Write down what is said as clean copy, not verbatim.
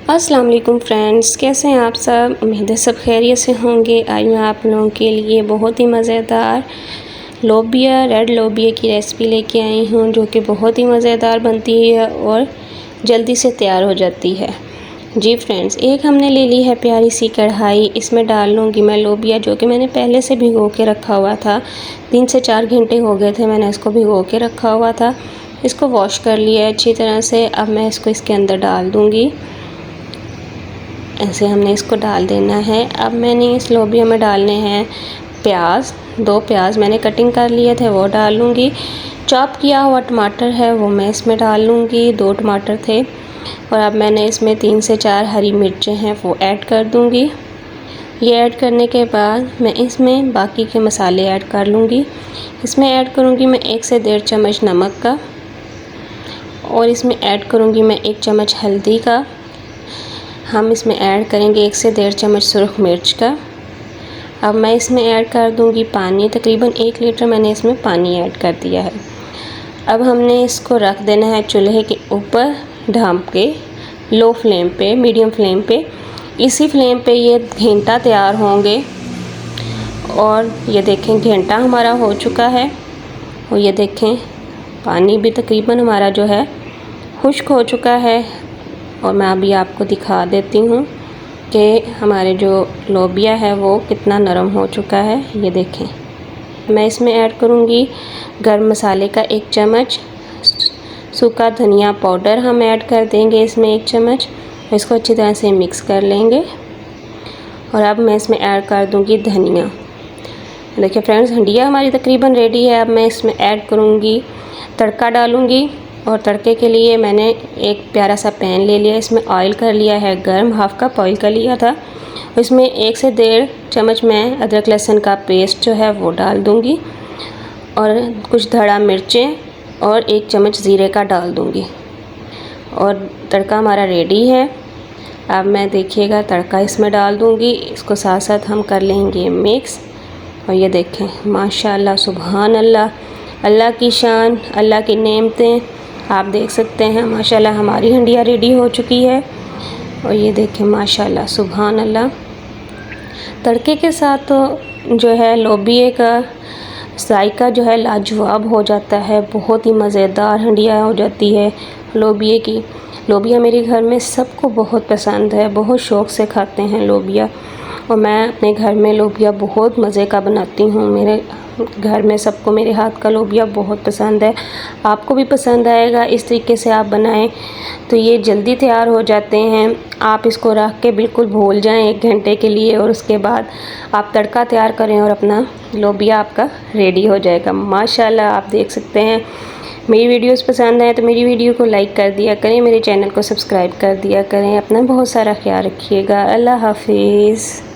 अस्सलाम वालेकुम फ्रेंड्स, कैसे हैं आप सब। उम्मीद है सब खैरियत से होंगे। आज मैं आप लोगों के लिए बहुत ही मज़ेदार लोबिया रेड लोबिया की रेसिपी लेके आई हूँ, जो कि बहुत ही मज़ेदार बनती है और जल्दी से तैयार हो जाती है। जी फ्रेंड्स, एक हमने ले ली है प्यारी सी कढ़ाई। इसमें डाल लूँगी मैं लोबिया, जो कि मैंने पहले से भिगो के रखा हुआ था। 3 से 4 घंटे हो गए थे मैंने इसको भिगो के रखा हुआ था। इसको वॉश कर लिया है अच्छी तरह से। अब मैं इसको इसके अंदर डाल दूँगी। ऐसे हमने इसको डाल देना है। अब मैंने इस लोबिया में डालने हैं प्याज। 2 प्याज मैंने कटिंग कर लिए थे, वो डाल लूँगी। चॉप किया हुआ टमाटर है वो मैं इसमें डाल लूँगी। 2 टमाटर थे। और अब मैंने इसमें 3 से 4 हरी मिर्चें हैं वो ऐड कर दूँगी। ये ऐड करने के बाद मैं इसमें बाकी के मसाले ऐड कर लूँगी। इसमें ऐड करूँगी मैं 1 से 1.5 चम्मच नमक का, और इसमें ऐड करूँगी मैं 1 चम्मच हल्दी का। हम इसमें ऐड करेंगे 1 से 1.5 चम्मच सुरख मिर्च का। अब मैं इसमें ऐड कर दूंगी पानी। तकरीबन 1 लीटर मैंने इसमें पानी ऐड कर दिया है। अब हमने इसको रख देना है चूल्हे के ऊपर ढाँप के, लो फ्लेम पे, मीडियम फ्लेम पे। इसी फ्लेम पे ये घंटा तैयार होंगे। और ये देखें घंटा हमारा हो चुका है। और ये देखें पानी भी तकरीबन हमारा जो है खुश्क हो चुका है। और मैं अभी आपको दिखा देती हूँ कि हमारे जो लोबिया है वो कितना नरम हो चुका है। ये देखें। मैं इसमें ऐड करूँगी गरम मसाले का 1 चम्मच, सूखा धनिया पाउडर हम ऐड कर देंगे इसमें 1 चम्मच। इसको अच्छी तरह से मिक्स कर लेंगे। और अब मैं इसमें ऐड कर दूँगी धनिया। देखिए फ्रेंड्स, हंडिया हमारी तकरीबन रेडी है। अब मैं इसमें ऐड करूँगी, तड़का डालूँगी। और तड़के के लिए मैंने एक प्यारा सा पैन ले लिया। इसमें ऑयल कर लिया है गर्म, हाफ़ कप ऑयल कर लिया था। इसमें 1 से 1.5 चम्मच मैं अदरक लहसुन का पेस्ट जो है वो डाल दूँगी। और कुछ धड़ा मिर्चें और 1 चम्मच ज़ीरे का डाल दूँगी। और तड़का हमारा रेडी है। अब मैं देखिएगा तड़का इसमें डाल दूँगी। इसको साथ साथ हम कर लेंगे मिक्स। और ये देखें माशाल्लाह, सुभान अल्लाह, अल्लाह की शान, अल्लाह की नेमतें आप देख सकते हैं। माशाल्लाह हमारी हंडिया रेडी हो चुकी है। और ये देखें माशाल्लाह, सुभान अल्लाह। तड़के के साथ तो जो है लोबिये का जायका जो है लाजवाब हो जाता है। बहुत ही मज़ेदार हंडिया हो जाती है लोबिये की। लोबिया मेरे घर में सबको बहुत पसंद है, बहुत शौक़ से खाते हैं लोबिया। और मैं अपने घर में लोबिया बहुत मज़े का बनाती हूँ। मेरे घर में सबको मेरे हाथ का लोबिया बहुत पसंद है। आपको भी पसंद आएगा। इस तरीके से आप बनाएं तो ये जल्दी तैयार हो जाते हैं। आप इसको रख के बिल्कुल भूल जाएं 1 घंटे के लिए, और उसके बाद आप तड़का तैयार करें और अपना लोबिया आपका रेडी हो जाएगा। माशाल्लाह आप देख सकते हैं। मेरी वीडियोस पसंद आए तो मेरी वीडियो को लाइक कर दिया करें, मेरे चैनल को सब्सक्राइब कर दिया करें। अपना बहुत सारा ख्याल रखिएगा। अल्लाह हाफिज़।